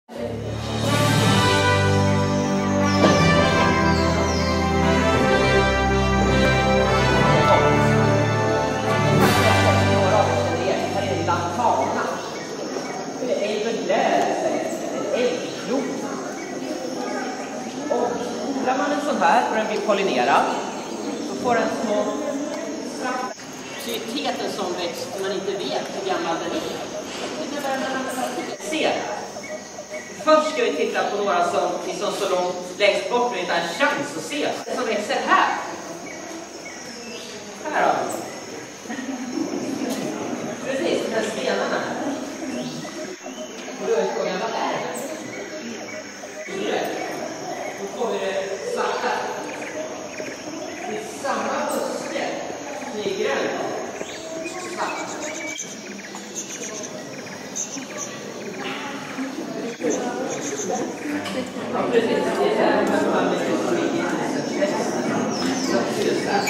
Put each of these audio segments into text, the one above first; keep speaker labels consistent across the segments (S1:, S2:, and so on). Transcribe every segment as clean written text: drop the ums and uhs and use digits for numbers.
S1: Odlar man en sån här och den blir pollinerad så får den små
S2: aktiviteten som växt man inte vet hur gammal den är.
S1: Se! Först ska vi titta på några som liksom så långt längst bort och inte har en chans att se. Det som växer här. Här har vi. Precis, de här stenarna här. Och då är frågan, vad är det? Då får vi det svarta. Det är samma buske som är grön. Svart. Ja, precis. Det är där man vill just där.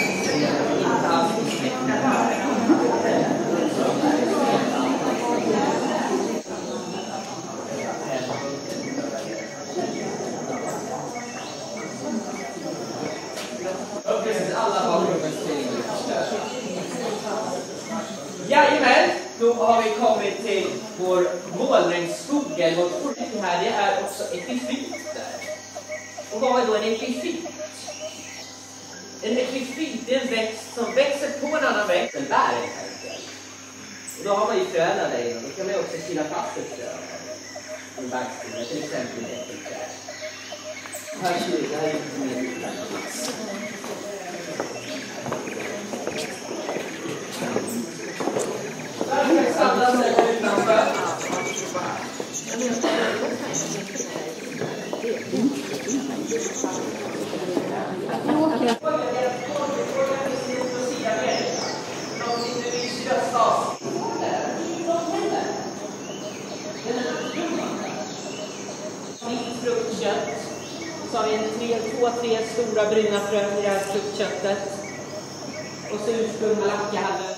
S1: Inte alls alla bakgrunden till. Jajamän, då har vi kommit till vår målregnskog, eller vårt ordet här, det är också epifyter. Och vad är då en epifyt? En epifyt är en växt som växer på en annan växt, en bär en karaktär. Och då har man ju fröna där inne, då kan man ju också kila fast ett frö. En bärkstilla, till exempel en äppelträd. Här ser vi, det här är inte mer plats. Samla sig utanför. Fruktkött. Så har vi 2-3 stora bruna frön i det här fruktköttet. Och så ursprung Malacca hade